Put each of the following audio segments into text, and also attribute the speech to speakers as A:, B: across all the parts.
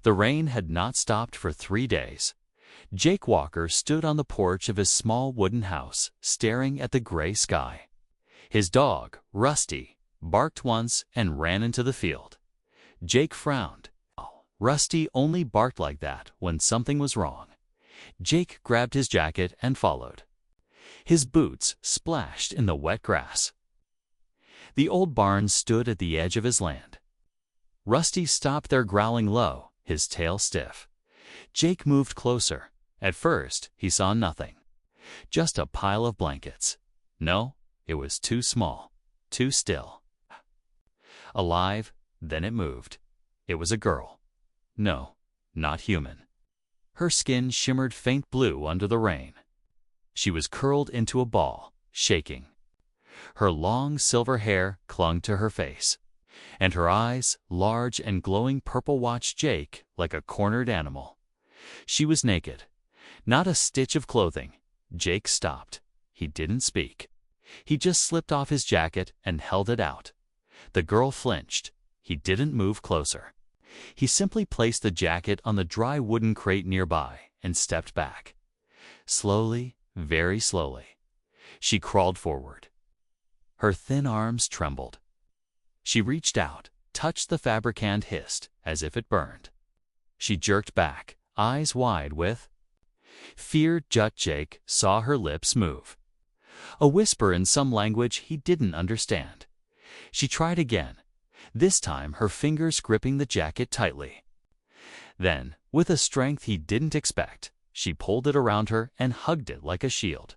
A: The rain had not stopped for 3 days. Jake Walker stood on the porch of his small wooden house, staring at the gray sky. His dog, Rusty, barked once and ran into the field. Jake frowned. Rusty only barked like that when something was wrong. Jake grabbed his jacket and followed. His boots splashed in the wet grass. The old barn stood at the edge of his land. Rusty stopped there, growling low, his tail stiff. Jake moved closer. At first, he saw nothing. Just a pile of blankets. No, it was too small, too still. Alive, then it moved. It was a girl. No, not human. Her skin shimmered faint blue under the rain. She was curled into a ball, shaking. Her long silver hair clung to her face, and her eyes, large and glowing purple, watched Jake like a cornered animal. She was naked. Not a stitch of clothing. Jake stopped. He didn't speak. He just slipped off his jacket and held it out. The girl flinched. He didn't move closer. He simply placed the jacket on the dry wooden crate nearby and stepped back. Slowly, very slowly, she crawled forward. Her thin arms trembled. She reached out, touched the fabric, and hissed as if it burned. She jerked back, eyes wide with fear. Jake saw her lips move. A whisper in some language he didn't understand. She tried again, this time her fingers gripping the jacket tightly. Then, with a strength he didn't expect, she pulled it around her and hugged it like a shield.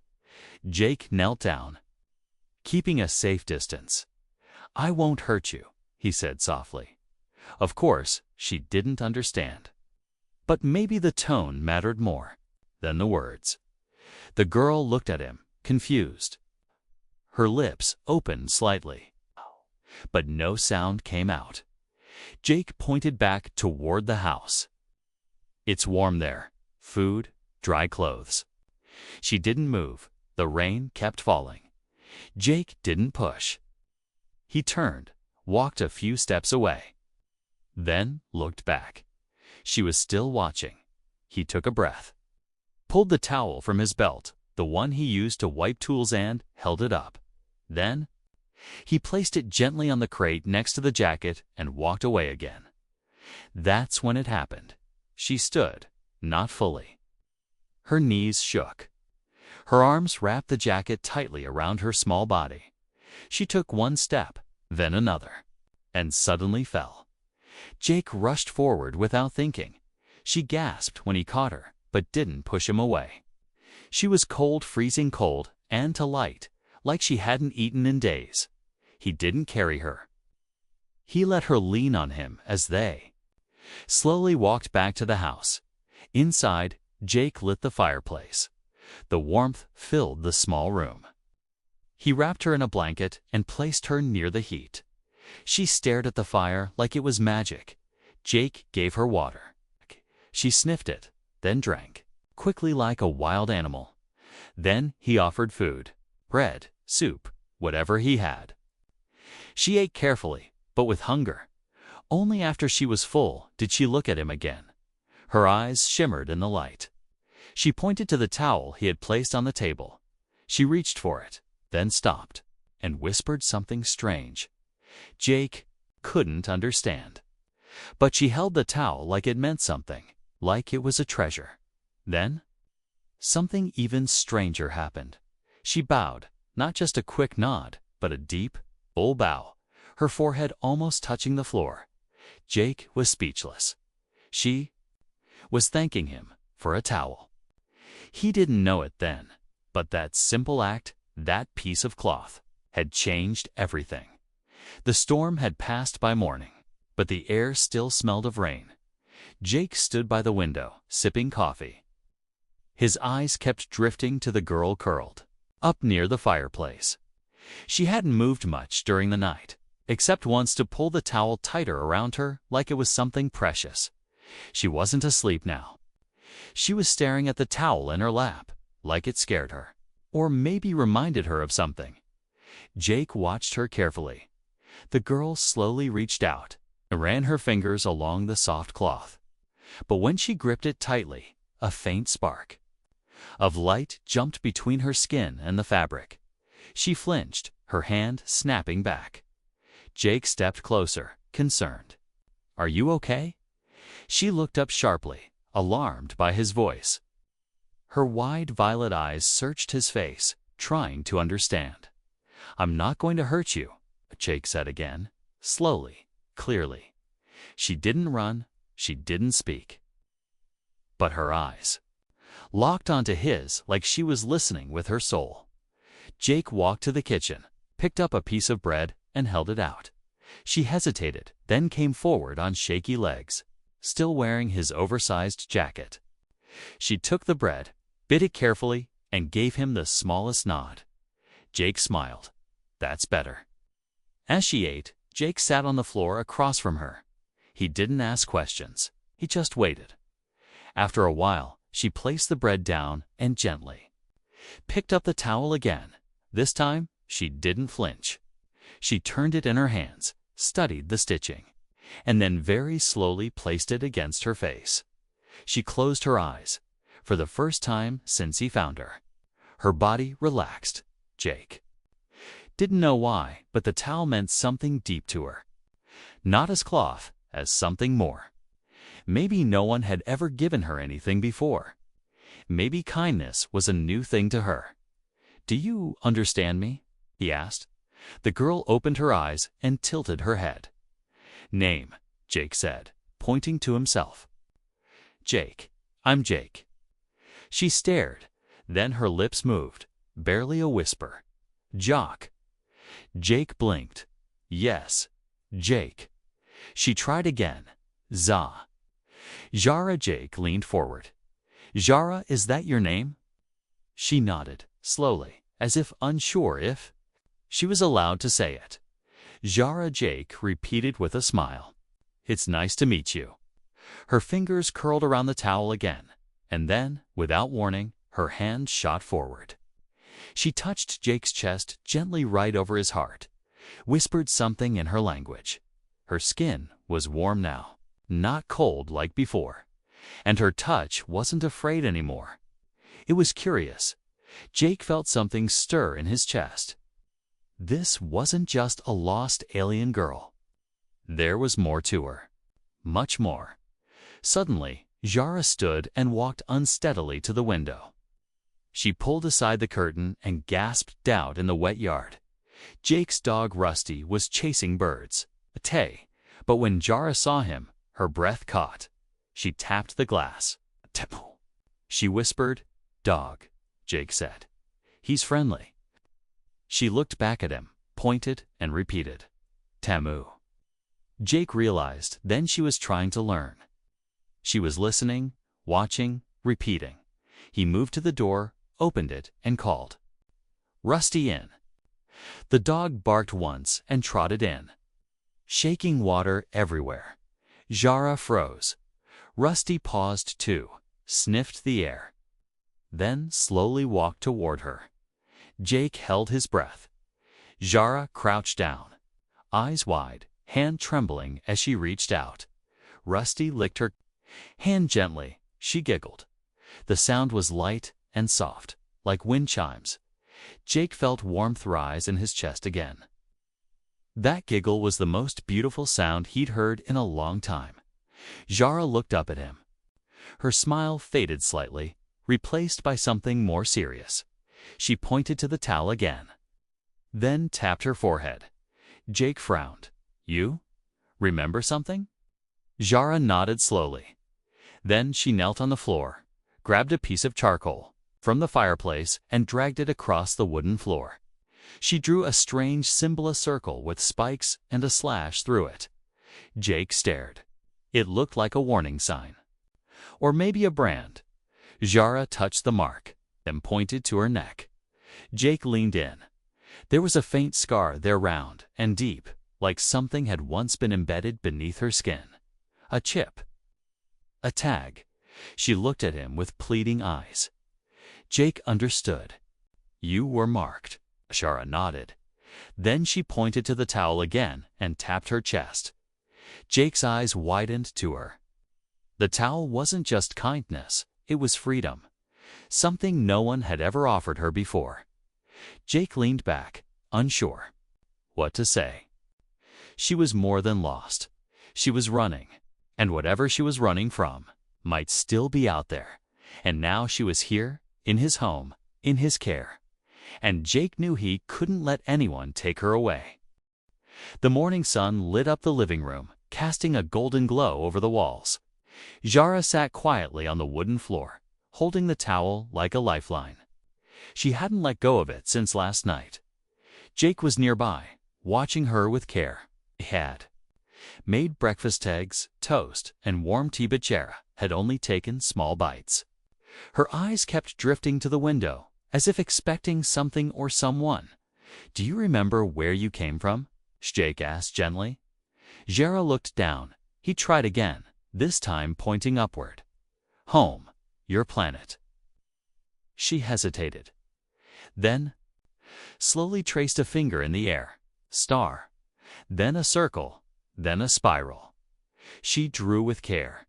A: Jake knelt down, keeping a safe distance. "I won't hurt you," he said softly. Of course, she didn't understand. But maybe the tone mattered more than the words. The girl looked at him, confused. Her lips opened slightly, but no sound came out. Jake pointed back toward the house. "It's warm there. Food, dry clothes." She didn't move. The rain kept falling. Jake didn't push. He turned, walked a few steps away, then looked back. She was still watching. He took a breath, pulled the towel from his belt, the one he used to wipe tools, and held it up. Then he placed it gently on the crate next to the jacket and walked away again. That's when it happened. She stood, not fully. Her knees shook. Her arms wrapped the jacket tightly around her small body. She took one step, then another, and suddenly fell. Jake rushed forward without thinking. She gasped when he caught her, but didn't push him away. She was cold, freezing cold, and to light, like she hadn't eaten in days. He didn't carry her. He let her lean on him as they slowly walked back to the house. Inside, Jake lit the fireplace. The warmth filled the small room. He wrapped her in a blanket and placed her near the heat. She stared at the fire like it was magic. Jake gave her water. She sniffed it, then drank, quickly like a wild animal. Then he offered food, bread, soup, whatever he had. She ate carefully, but with hunger. Only after she was full did she look at him again. Her eyes shimmered in the light. She pointed to the towel he had placed on the table. She reached for it, then stopped, and whispered something strange. Jake couldn't understand. But she held the towel like it meant something, like it was a treasure. Then, something even stranger happened. She bowed, not just a quick nod, but a deep, full bow, her forehead almost touching the floor. Jake was speechless. She was thanking him for a towel. He didn't know it then, but that simple act, that piece of cloth, had changed everything. The storm had passed by morning, but the air still smelled of rain. Jake stood by the window, sipping coffee. His eyes kept drifting to the girl curled up near the fireplace. She hadn't moved much during the night, except once to pull the towel tighter around her like it was something precious. She wasn't asleep now. She was staring at the towel in her lap, like it scared her, or maybe reminded her of something. Jake watched her carefully. The girl slowly reached out and ran her fingers along the soft cloth. But when she gripped it tightly, a faint spark of light jumped between her skin and the fabric. She flinched, her hand snapping back. Jake stepped closer, concerned. "Are you okay?" She looked up sharply, alarmed by his voice. Her wide violet eyes searched his face, trying to understand. "I'm not going to hurt you," Jake said again, slowly, clearly. She didn't run, she didn't speak. But her eyes locked onto his like she was listening with her soul. Jake walked to the kitchen, picked up a piece of bread, and held it out. She hesitated, then came forward on shaky legs, still wearing his oversized jacket. She took the bread, bit it carefully, and gave him the smallest nod. Jake smiled. "That's better." As she ate, Jake sat on the floor across from her. He didn't ask questions. He just waited. After a while, she placed the bread down and gently picked up the towel again. This time, she didn't flinch. She turned it in her hands, studied the stitching, and then very slowly placed it against her face. She closed her eyes, for the first time since he found her. Her body relaxed. Jake didn't know why, but the towel meant something deep to her. Not as cloth, as something more. Maybe no one had ever given her anything before. Maybe kindness was a new thing to her. "Do you understand me?" he asked. The girl opened her eyes and tilted her head. "Name," Jake said, pointing to himself. "Jake. I'm Jake." She stared, then her lips moved, barely a whisper. "Jock." Jake blinked. "Yes, Jake." She tried again. "Za." "Jara." Jake leaned forward. "Jara, is that your name?" She nodded, slowly, as if unsure if she was allowed to say it. "Jara." Jake repeated with a smile. "It's nice to meet you." Her fingers curled around the towel again, and then, without warning, her hand shot forward. She touched Jake's chest gently right over his heart, whispered something in her language. Her skin was warm now, not cold like before, and her touch wasn't afraid anymore. It was curious. Jake felt something stir in his chest. This wasn't just a lost alien girl. There was more to her. Much more. Suddenly, Jara stood and walked unsteadily to the window. She pulled aside the curtain and gasped out in the wet yard. Jake's dog Rusty was chasing birds, Tay, but when Jara saw him, her breath caught. She tapped the glass. "Tepu," she whispered. "Dog," Jake said. "He's friendly." She looked back at him, pointed, and repeated, "Tamu." Jake realized then she was trying to learn. She was listening, watching, repeating. He moved to the door, opened it, and called, "Rusty, in." The dog barked once and trotted in, shaking water everywhere. Jara froze. Rusty paused too, sniffed the air, then slowly walked toward her. Jake held his breath. Jara crouched down, eyes wide, hand trembling as she reached out. Rusty licked her hand gently. She giggled. The sound was light and soft, like wind chimes. Jake felt warmth rise in his chest again. That giggle was the most beautiful sound he'd heard in a long time. Jara looked up at him. Her smile faded slightly, replaced by something more serious. She pointed to the towel again, then tapped her forehead. Jake frowned. "You remember something?" Jara nodded slowly. Then she knelt on the floor, grabbed a piece of charcoal from the fireplace, and dragged it across the wooden floor. She drew a strange symbol, a circle with spikes and a slash through it. Jake stared. It looked like a warning sign. Or maybe a brand. Jara touched the mark, then pointed to her neck. Jake leaned in. There was a faint scar there, round and deep, like something had once been embedded beneath her skin. A chip. A tag. She looked at him with pleading eyes. Jake understood. "You were marked." Jara nodded. Then she pointed to the towel again and tapped her chest. Jake's eyes widened to her. The towel wasn't just kindness, it was freedom. Something no one had ever offered her before. Jake leaned back, unsure what to say. She was more than lost. She was running, and whatever she was running from might still be out there. And now she was here, in his home, in his care. And Jake knew he couldn't let anyone take her away. The morning sun lit up the living room, casting a golden glow over the walls. Jara sat quietly on the wooden floor, holding the towel like a lifeline. She hadn't let go of it since last night. Jake was nearby, watching her with care. He had made breakfast eggs, toast, and warm tea, but Jara had only taken small bites. Her eyes kept drifting to the window, as if expecting something or someone. "Do you remember where you came from?" Jake asked gently. Jara looked down. He tried again, this time pointing upward. "Home, your planet." She hesitated. Then slowly traced a finger in the air. Star. Then a circle. Then a spiral. She drew with care.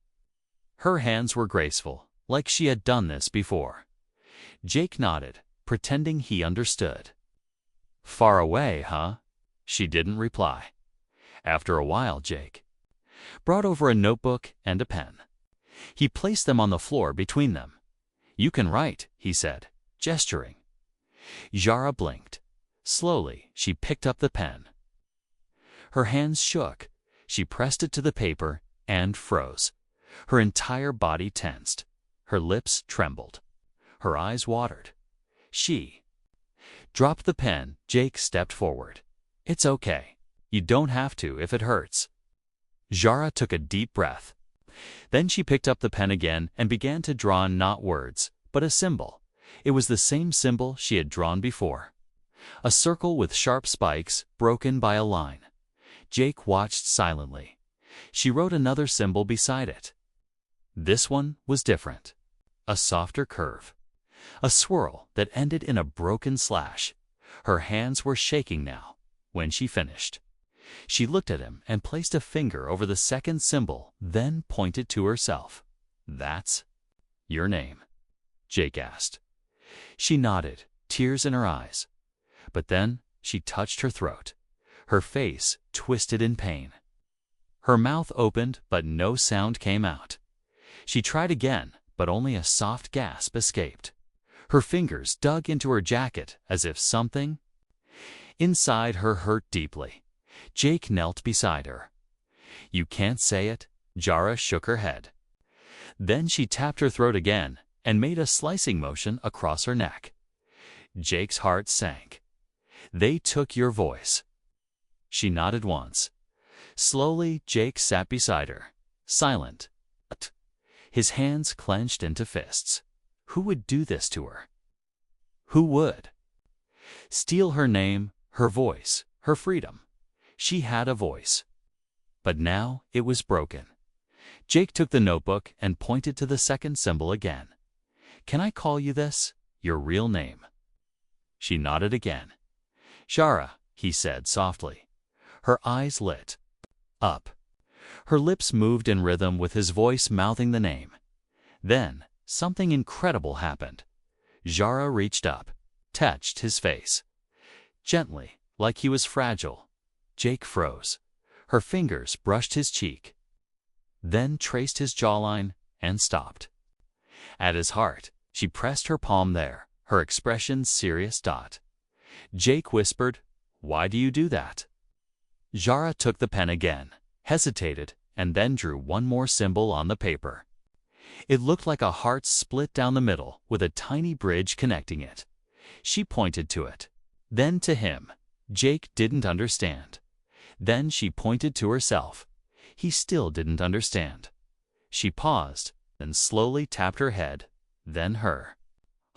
A: Her hands were graceful, like she had done this before. Jake nodded, pretending he understood. "Far away, huh?" She didn't reply. After a while, Jake brought over a notebook and a pen. He placed them on the floor between them. "You can write," he said, gesturing. Jara blinked. Slowly, she picked up the pen. Her hands shook. She pressed it to the paper and froze. Her entire body tensed. Her lips trembled. Her eyes watered. She dropped the pen. Jake stepped forward. "It's okay. You don't have to if it hurts." Jara took a deep breath. Then she picked up the pen again and began to draw not words, but a symbol. It was the same symbol she had drawn before. A circle with sharp spikes, broken by a line. Jake watched silently. She wrote another symbol beside it. This one was different. A softer curve. A swirl that ended in a broken slash. Her hands were shaking now. When she finished, she looked at him and placed a finger over the second symbol, then pointed to herself. "That's your name?" Jake asked. She nodded, tears in her eyes. But then she touched her throat. Her face twisted in pain. Her mouth opened, but no sound came out. She tried again, but only a soft gasp escaped. Her fingers dug into her jacket as if something inside her hurt deeply. Jake knelt beside her. "You can't say it?" Jara shook her head. Then she tapped her throat again and made a slicing motion across her neck. Jake's heart sank. "They took your voice." She nodded once. Slowly, Jake sat beside her, silent. His hands clenched into fists. Who would do this to her? Who would steal her name, her voice, her freedom? She had a voice. But now it was broken. Jake took the notebook and pointed to the second symbol again. "Can I call you this? Your real name?" She nodded again. "Jara," he said softly. Her eyes lit up. Her lips moved in rhythm with his voice mouthing the name. Then something incredible happened. Jara reached up, touched his face. Gently, like he was fragile. Jake froze. Her fingers brushed his cheek, then traced his jawline and stopped. At his heart, she pressed her palm there, her expression serious. Jake whispered, "Why do you do that?" Jara took the pen again, hesitated, and then drew one more symbol on the paper. It looked like a heart split down the middle with a tiny bridge connecting it. She pointed to it, then to him. Jake didn't understand. Then she pointed to herself. He still didn't understand. She paused, then slowly tapped her head, then her.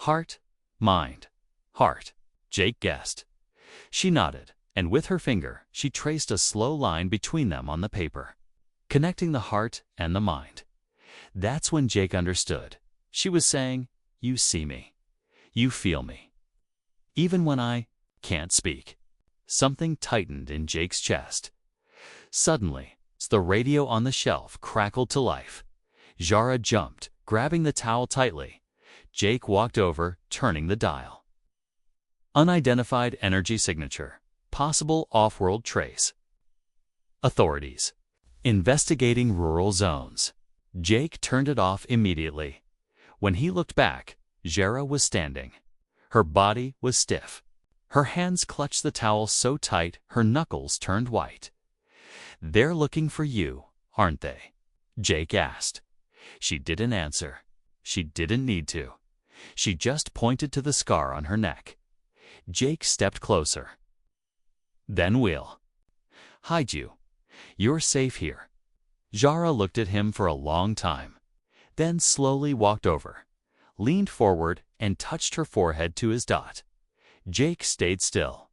A: "Heart, mind, heart," Jake guessed. She nodded, and with her finger, she traced a slow line between them on the paper, connecting the heart and the mind. That's when Jake understood. She was saying, "You see me. You feel me. Even when I can't speak." Something tightened in Jake's chest. Suddenly, the radio on the shelf crackled to life. Jara jumped, grabbing the towel tightly. Jake walked over, turning the dial. Unidentified energy signature. Possible off-world trace. Authorities. Investigating rural zones. Jake turned it off immediately. When he looked back, Jara was standing. Her body was stiff. Her hands clutched the towel so tight her knuckles turned white. "They're looking for you, aren't they?" Jake asked. She didn't answer. She didn't need to. She just pointed to the scar on her neck. Jake stepped closer. "Then we'll hide you. You're safe here." Jara looked at him for a long time, then slowly walked over, leaned forward, and touched her forehead to his dot. Jake stayed still.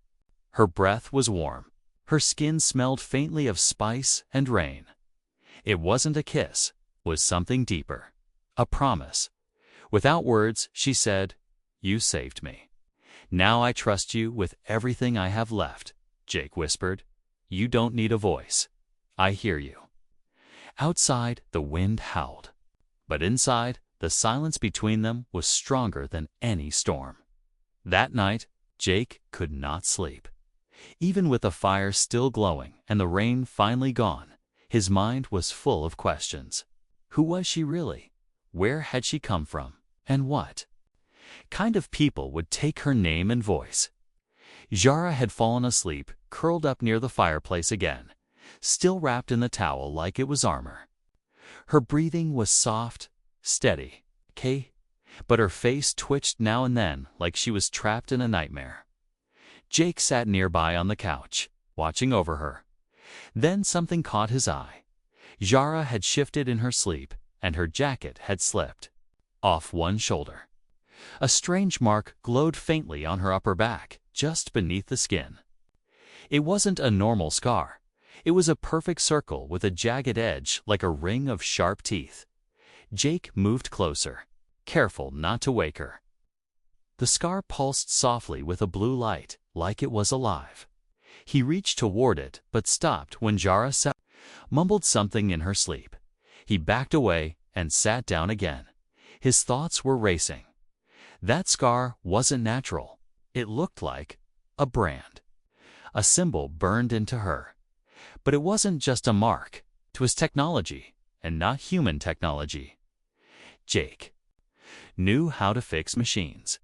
A: Her breath was warm. Her skin smelled faintly of spice and rain. It wasn't a kiss, it was something deeper. A promise. Without words, she said, "You saved me. Now I trust you with everything I have left." Jake whispered, "You don't need a voice. I hear you." Outside, the wind howled. But inside, the silence between them was stronger than any storm. That night, Jake could not sleep. Even with the fire still glowing and the rain finally gone, his mind was full of questions. Who was she really? Where had she come from? And what kind of people would take her name and voice? Jara had fallen asleep, curled up near the fireplace again, still wrapped in the towel like it was armor. Her breathing was soft, steady, but her face twitched now and then like she was trapped in a nightmare. Jake sat nearby on the couch, watching over her. Then something caught his eye. Jara had shifted in her sleep, and her jacket had slipped off one shoulder. A strange mark glowed faintly on her upper back, just beneath the skin. It wasn't a normal scar. It was a perfect circle with a jagged edge like a ring of sharp teeth. Jake moved closer, careful not to wake her. The scar pulsed softly with a blue light, like it was alive. He reached toward it, but stopped when Jara mumbled something in her sleep. He backed away and sat down again. His thoughts were racing. That scar wasn't natural. It looked like a brand. A symbol burned into her. But it wasn't just a mark. It was technology, and not human technology. Jake knew how to fix machines.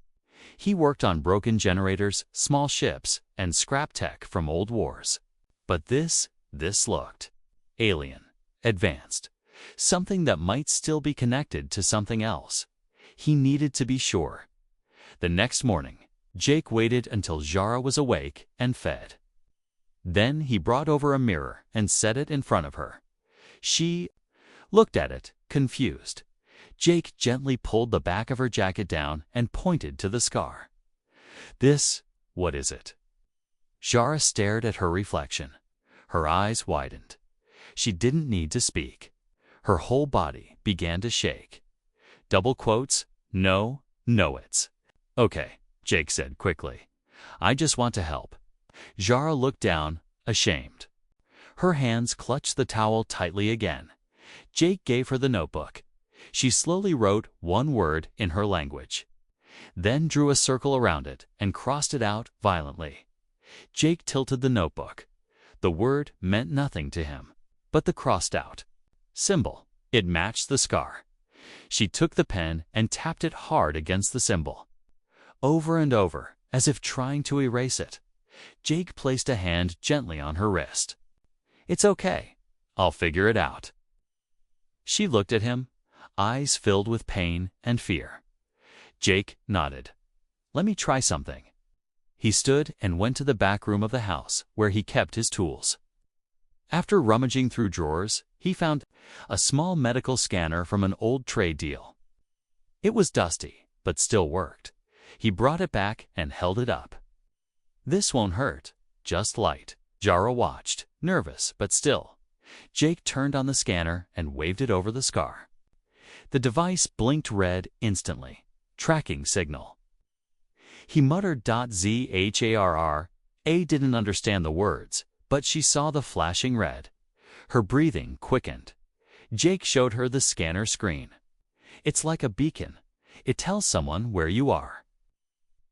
A: He worked on broken generators, small ships, and scrap tech from old wars. But this looked alien, advanced, something that might still be connected to something else. He needed to be sure. The next morning, Jake waited until Jara was awake and fed. Then he brought over a mirror and set it in front of her. She looked at it, confused. Jake gently pulled the back of her jacket down and pointed to the scar. What is it?" Jara stared at her reflection. Her eyes widened. She didn't need to speak. Her whole body began to shake. Double quotes, "No, it's." "Okay," Jake said quickly. "I just want to help." Jara looked down, ashamed. Her hands clutched the towel tightly again. Jake gave her the notebook. She slowly wrote one word in her language, then drew a circle around it and crossed it out violently. Jake tilted the notebook. The word meant nothing to him, but the crossed out symbol, it matched the scar. She took the pen and tapped it hard against the symbol, over and over, as if trying to erase it. Jake placed a hand gently on her wrist. "It's okay. I'll figure it out." She looked at him, eyes filled with pain and fear. Jake nodded. "Let me try something." He stood and went to the back room of the house, where he kept his tools. After rummaging through drawers, he found a small medical scanner from an old trade deal. It was dusty, but still worked. He brought it back and held it up. "This won't hurt, just light." Jara watched, nervous but still. Jake turned on the scanner and waved it over the scar. The device blinked red instantly. Tracking signal. He muttered .zharr. A didn't understand the words, but she saw the flashing red. Her breathing quickened. Jake showed her the scanner screen. It's like a beacon. It tells someone where you are.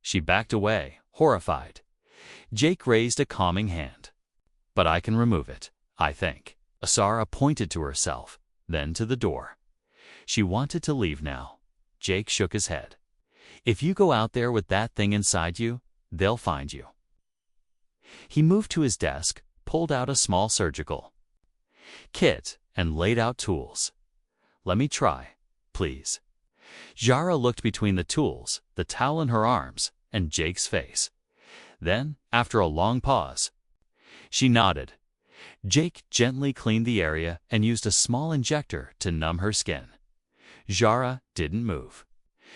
A: She backed away, horrified. Jake raised a calming hand. But I can remove it, I think. Asara pointed to herself, then to the door. She wanted to leave now. Jake shook his head. If you go out there with that thing inside you, they'll find you. He moved to his desk, pulled out a small surgical kit, and laid out tools. Let me try, please. Jara looked between the tools, the towel in her arms, and Jake's face. Then, after a long pause, she nodded. Jake gently cleaned the area and used a small injector to numb her skin. Jara didn't move.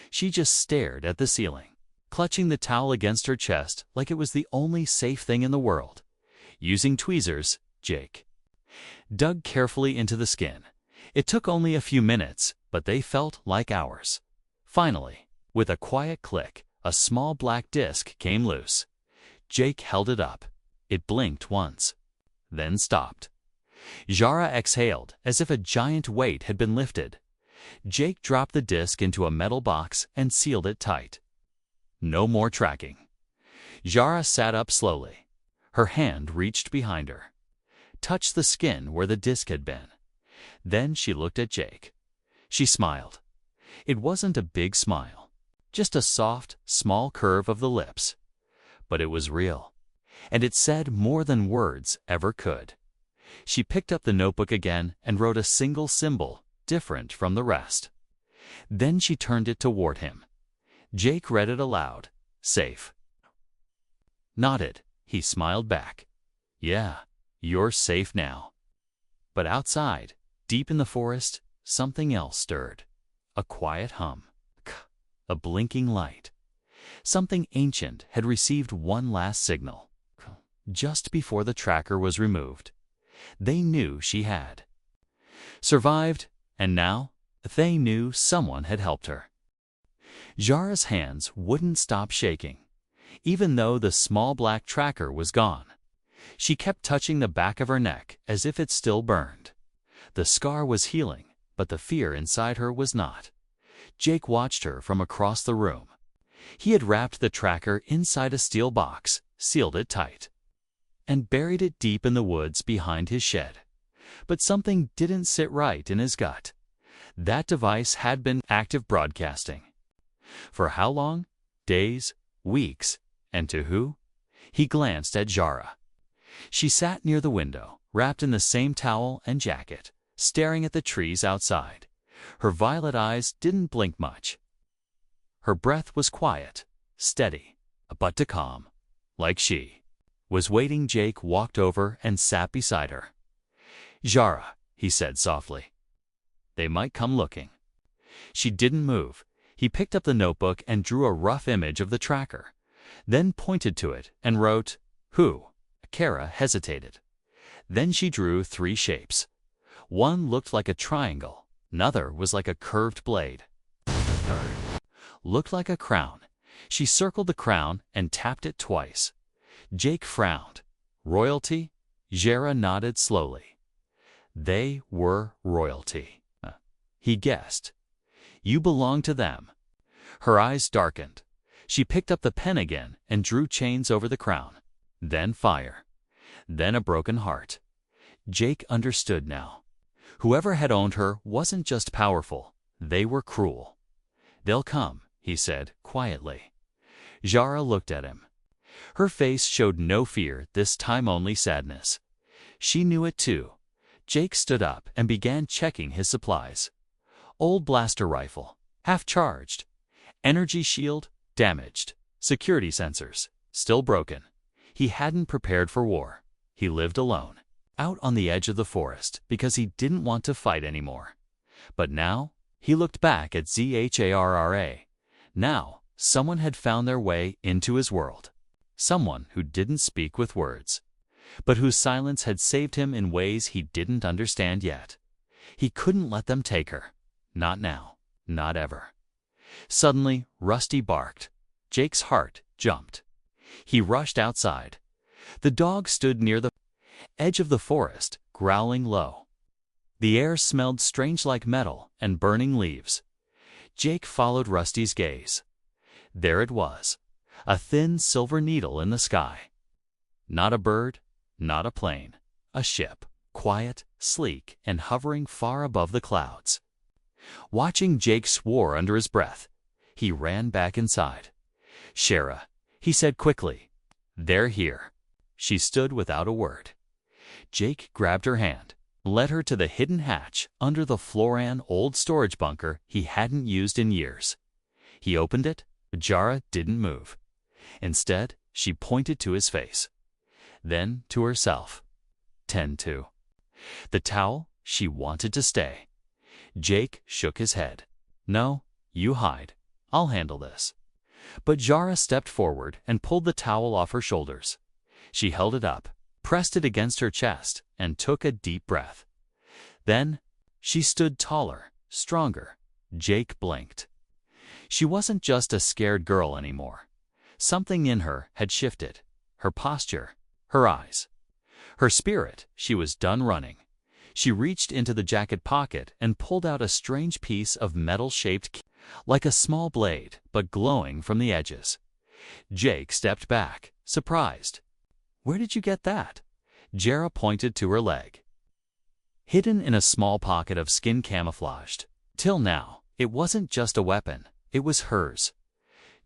A: She just stared at the ceiling, clutching the towel against her chest like it was the only safe thing in the world. Using tweezers, Jake dug carefully into the skin. It took only a few minutes, but they felt like hours. Finally, with a quiet click, a small black disc came loose. Jake held it up. It blinked once, then stopped. Jara exhaled as if a giant weight had been lifted. Jake dropped the disc into a metal box and sealed it tight. No more tracking. Jara sat up slowly. Her hand reached behind her, touched the skin where the disc had been. Then she looked at Jake. She smiled. It wasn't a big smile, just a soft, small curve of the lips. But it was real, and it said more than words ever could. She picked up the notebook again and wrote a single symbol, different from the rest. Then she turned it toward him. Jake read it aloud. Safe. Nodded. He smiled back. Yeah, you're safe now. But outside, deep in the forest, something else stirred. A quiet hum. A blinking light. Something ancient had received one last signal. Just before the tracker was removed, they knew she had survived, and now they knew someone had helped her. Jara's hands wouldn't stop shaking, even though the small black tracker was gone. She kept touching the back of her neck as if it still burned. The scar was healing, but the fear inside her was not. Jake watched her from across the room. He had wrapped the tracker inside a steel box, sealed it tight, and buried it deep in the woods behind his shed. But something didn't sit right in his gut. That device had been active broadcasting. For how long? Days, weeks, and to who? He glanced at Jara. She sat near the window, wrapped in the same towel and jacket, staring at the trees outside. Her violet eyes didn't blink much. Her breath was quiet, steady, but to calm, like she was waiting. Jake walked over and sat beside her. Jara, he said softly. They might come looking. She didn't move. He picked up the notebook and drew a rough image of the tracker, then pointed to it and wrote, Who? Kara hesitated. Then she drew 3 shapes. One looked like a triangle, another was like a curved blade. Third looked like a crown. She circled the crown and tapped it twice. Jake frowned. Royalty? Jara nodded slowly. They were royalty. He guessed. You belong to them. Her eyes darkened. She picked up the pen again and drew chains over the crown. Then fire. Then a broken heart. Jake understood now. Whoever had owned her wasn't just powerful. They were cruel. They'll come, he said quietly. Jara looked at him. Her face showed no fear, this time only sadness. She knew it too. Jake stood up and began checking his supplies. Old blaster rifle, half charged. Energy shield, damaged. Security sensors, still broken. He hadn't prepared for war. He lived alone, out on the edge of the forest, because he didn't want to fight anymore. But now, he looked back at ZHARRA. Now, someone had found their way into his world. Someone who didn't speak with words, but whose silence had saved him in ways he didn't understand yet. He couldn't let them take her. Not now. Not ever. Suddenly, Rusty barked. Jake's heart jumped. He rushed outside. The dog stood near the edge of the forest, growling low. The air smelled strange like metal and burning leaves. Jake followed Rusty's gaze. There it was, a thin silver needle in the sky. Not a bird, not a plane, a ship, quiet, sleek, and hovering far above the clouds. Watching, Jake swore under his breath. He ran back inside. "Shara," he said quickly. "They're here." She stood without a word. Jake grabbed her hand, led her to the hidden hatch under the Floran old storage bunker he hadn't used in years. He opened it, but Jara didn't move. Instead, she pointed to his face, then to herself. "Tend to." The towel, she wanted to stay. Jake shook his head. "No, you hide. I'll handle this." But Jara stepped forward and pulled the towel off her shoulders. She held it up, pressed it against her chest, and took a deep breath. Then she stood taller, stronger. Jake blinked. She wasn't just a scared girl anymore. Something in her had shifted. Her posture, her eyes. Her spirit. She was done running. She reached into the jacket pocket and pulled out a strange piece of metal-shaped key, like a small blade, but glowing from the edges. Jake stepped back, surprised. "Where did you get that?" Jara pointed to her leg. Hidden in a small pocket of skin camouflaged. Till now, it wasn't just a weapon, it was hers.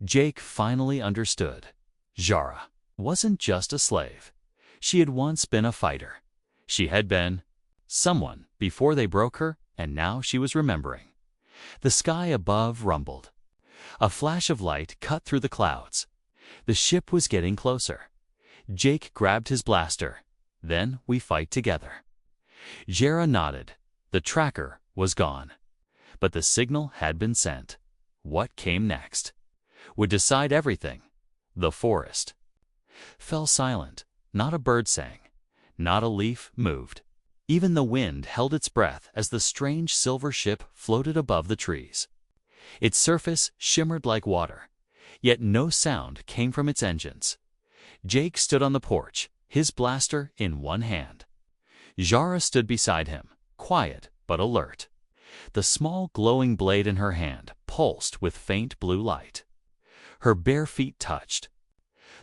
A: Jake finally understood. Jara wasn't just a slave. She had once been a fighter. She had been someone before they broke her, and now she was remembering. The sky above rumbled. A flash of light cut through the clouds. The ship was getting closer. Jake grabbed his blaster. "Then we fight together." Jara nodded. The tracker was gone. But the signal had been sent. What came next would decide everything. The forest fell silent. Not a bird sang. Not a leaf moved. Even the wind held its breath as the strange silver ship floated above the trees. Its surface shimmered like water, yet no sound came from its engines. Jake stood on the porch, his blaster in one hand. Jara stood beside him, quiet but alert. The small glowing blade in her hand pulsed with faint blue light. Her bare feet touched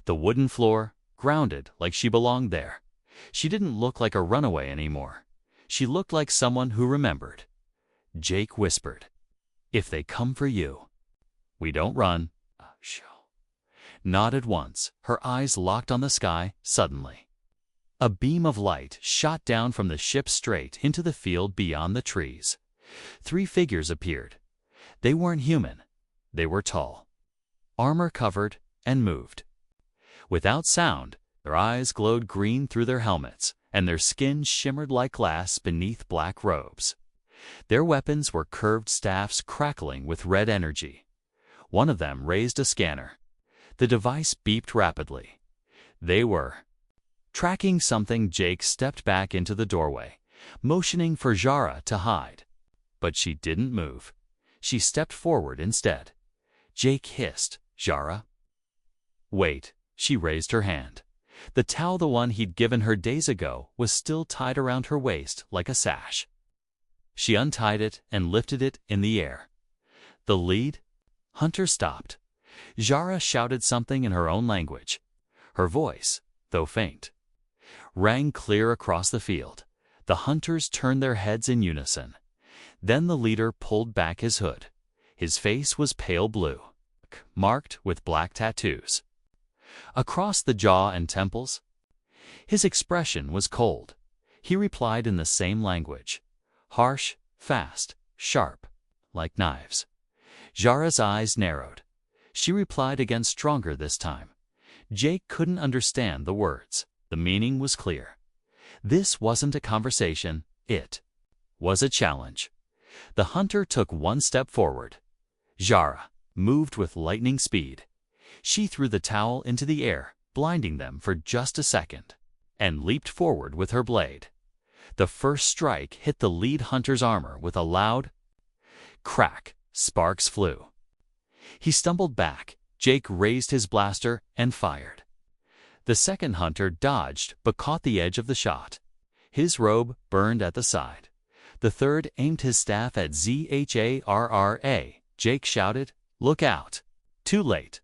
A: the wooden floor, grounded like she belonged there. She didn't look like a runaway anymore. She looked like someone who remembered. Jake whispered, "If they come for you, we don't run." Nodded once, her eyes locked on the sky suddenly. A beam of light shot down from the ship straight into the field beyond the trees. 3 figures appeared. They weren't human. They were tall, armor covered, and moved. Without sound, their eyes glowed green through their helmets, and their skin shimmered like glass beneath black robes. Their weapons were curved staffs crackling with red energy. One of them raised a scanner. The device beeped rapidly. They were tracking something. Jake stepped back into the doorway, motioning for Jara to hide. But she didn't move. She stepped forward instead. Jake hissed, "Jara." "Wait." She raised her hand. The towel, the one he'd given her days ago, was still tied around her waist like a sash. She untied it and lifted it in the air. The lead hunter stopped. Jara shouted something in her own language. Her voice, though faint, rang clear across the field. The hunters turned their heads in unison. Then the leader pulled back his hood. His face was pale blue, marked with black tattoos across the jaw and temples. His expression was cold. He replied in the same language, harsh, fast, sharp, like knives. Jara's eyes narrowed. She replied again, stronger this time. Jake couldn't understand the words. The meaning was clear. This wasn't a conversation. It was a challenge. The hunter took one step forward. Jara moved with lightning speed. She threw the towel into the air, blinding them for just a second, and leaped forward with her blade. The first strike hit the lead hunter's armor with a loud crack. Sparks flew. He stumbled back. Jake raised his blaster and fired. The second hunter dodged but caught the edge of the shot. His robe burned at the side. The third aimed his staff at Zharra. Jake shouted, "Look out!" Too late.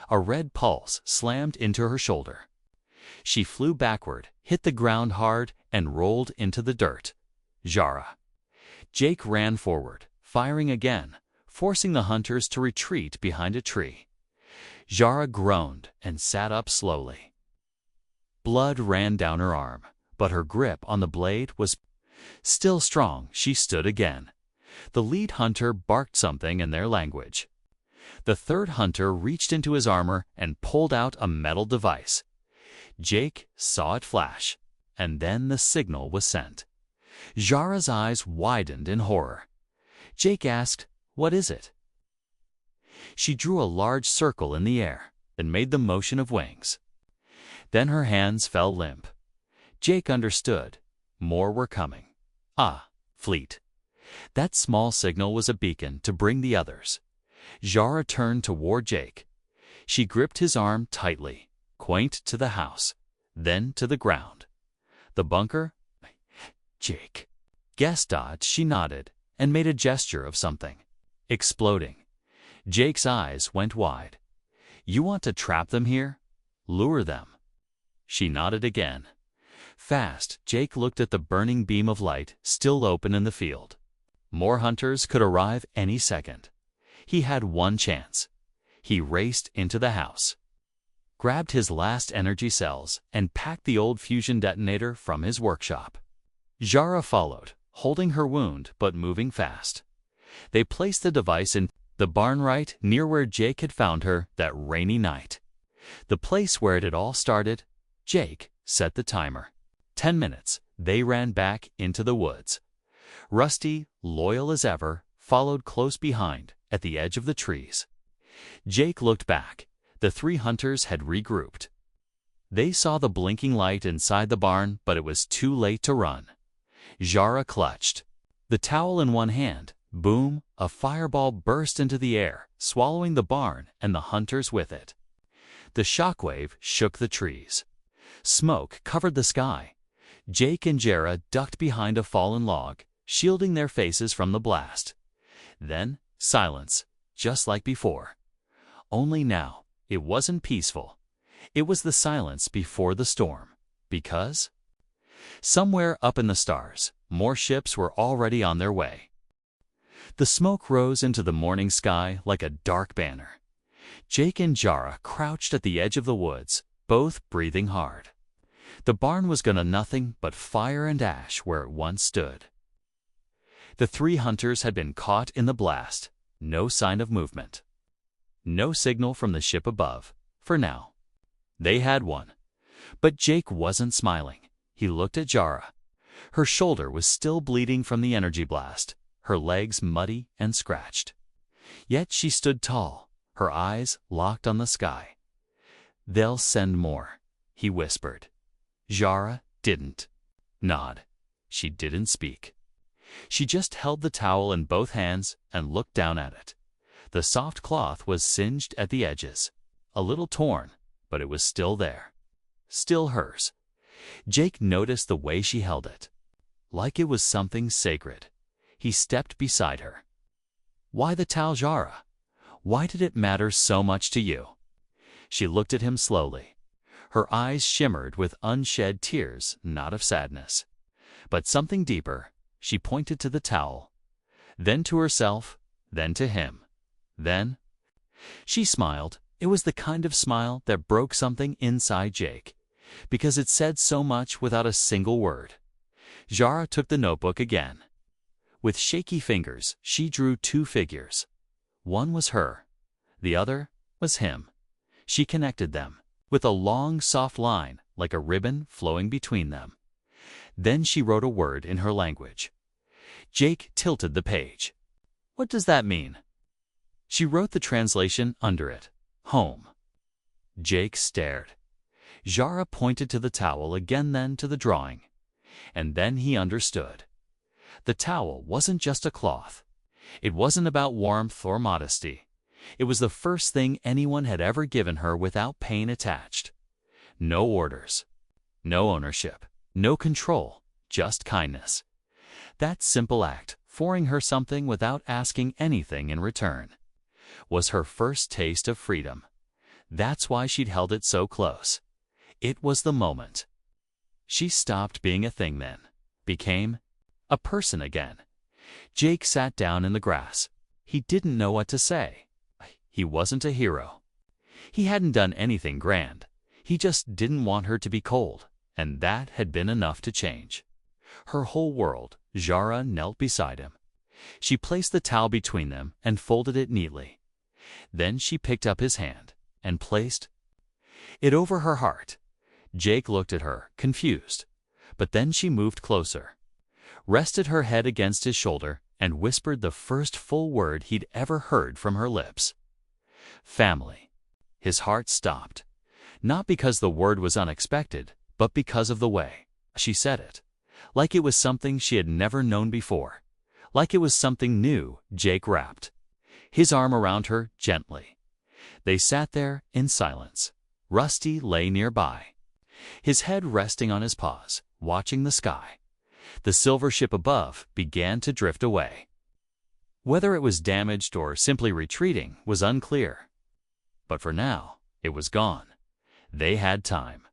A: A red pulse slammed into her shoulder. She flew backward, hit the ground hard, and rolled into the dirt. Zharra. Jake ran forward, firing again, forcing the hunters to retreat behind a tree. Zharra groaned and sat up slowly. Blood ran down her arm, but her grip on the blade was still strong. She stood again. The lead hunter barked something in their language. The third hunter reached into his armor and pulled out a metal device. Jake saw it flash, and then the signal was sent. Zharra's eyes widened in horror. Jake asked, "What is it?" She drew a large circle in the air and made the motion of wings. Then her hands fell limp. Jake understood. More were coming. Ah, fleet. That small signal was a beacon to bring the others. Zharra turned toward Jake. She gripped his arm tightly, quaint to the house, then to the ground. The bunker? Jake. Guess dodged. She nodded and made a gesture of something. Exploding. Jake's eyes went wide. You want to trap them here? Lure them. She nodded again. Fast, Jake looked at the burning beam of light still open in the field. More hunters could arrive any second. He had one chance. He raced into the house, grabbed his last energy cells, and packed the old fusion detonator from his workshop. Zharra followed, holding her wound but moving fast. They placed the device in the barn right near where Jake had found her that rainy night. The place where it had all started. Jake set the timer. 10 minutes. They ran back into the woods. Rusty, loyal as ever, followed close behind at the edge of the trees. Jake looked back. The three hunters had regrouped. They saw the blinking light inside the barn, but it was too late to run. Zharra clutched the towel in one hand. Boom! A fireball burst into the air, swallowing the barn and the hunters with it. The shockwave shook the trees. Smoke covered the sky. Jake and Zharra ducked behind a fallen log, shielding their faces from the blast. Then silence, just like before. Only now, it wasn't peaceful. It was the silence before the storm. Because somewhere up in the stars, more ships were already on their way. The smoke rose into the morning sky like a dark banner. Jake and Zharra crouched at the edge of the woods, both breathing hard. The barn was gonna nothing but fire and ash where it once stood. The three hunters had been caught in the blast. No sign of movement. No signal from the ship above, for now. They had one. But Jake wasn't smiling. He looked at Zharra. Her shoulder was still bleeding from the energy blast, her legs muddy and scratched. Yet she stood tall, her eyes locked on the sky. They'll send more, he whispered. Zharra didn't nod. She didn't speak. She just held the towel in both hands and looked down at it. The soft cloth was singed at the edges, a little torn, but it was still there. Still hers. Jake noticed the way she held it, like it was something sacred. He stepped beside her. Why the towel, Zharra? Why did it matter so much to you? She looked at him slowly. Her eyes shimmered with unshed tears, not of sadness, but something deeper. She pointed to the towel, then to herself, then to him. Then she smiled. It was the kind of smile that broke something inside Jake, because it said so much without a single word. Zharra took the notebook again. With shaky fingers, she drew two figures. One was her. The other was him. She connected them with a long, soft line like a ribbon flowing between them. Then she wrote a word in her language. Jake tilted the page. What does that mean? She wrote the translation under it. Home. Jake stared. Zharra pointed to the towel again, then to the drawing. And then he understood. The towel wasn't just a cloth. It wasn't about warmth or modesty. It was the first thing anyone had ever given her without pain attached. No orders. No ownership. No control. Just kindness. That simple act, pouring her something without asking anything in return, was her first taste of freedom. That's why she'd held it so close. It was the moment. She stopped being a thing then, became a person again. Jake sat down in the grass. He didn't know what to say. He wasn't a hero. He hadn't done anything grand. He just didn't want her to be cold, and that had been enough to change her whole world. Jara knelt beside him. She placed the towel between them and folded it neatly. Then she picked up his hand and placed it over her heart. Jake looked at her, confused, but then she moved closer, rested her head against his shoulder, and whispered the first full word he'd ever heard from her lips. Family. His heart stopped, not because the word was unexpected, but because of the way she said it, like it was something she had never known before, like it was something new. Jake wrapped his arm around her gently. They sat there in silence. Rusty lay nearby, his head resting on his paws, watching the sky. The silver ship above began to drift away. Whether it was damaged or simply retreating was unclear. But for now, it was gone. They had time.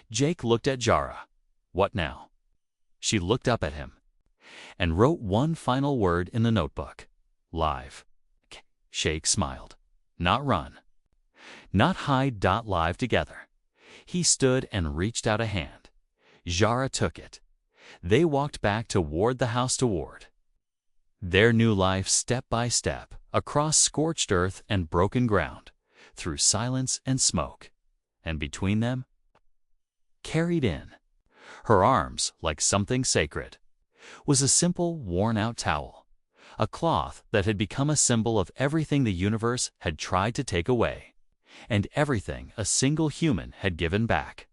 A: Jake looked at Jara. What now? She looked up at him and wrote one final word in the notebook. Live. Jake smiled. Not run. Not hide. Live together. He stood and reached out a hand. Jara took it. They walked back toward the house toward their new life, step by step, across scorched earth and broken ground, through silence and smoke. And between them, carried in her arms like something sacred, was a simple, worn-out towel, a cloth that had become a symbol of everything the universe had tried to take away, and everything a single human had given back.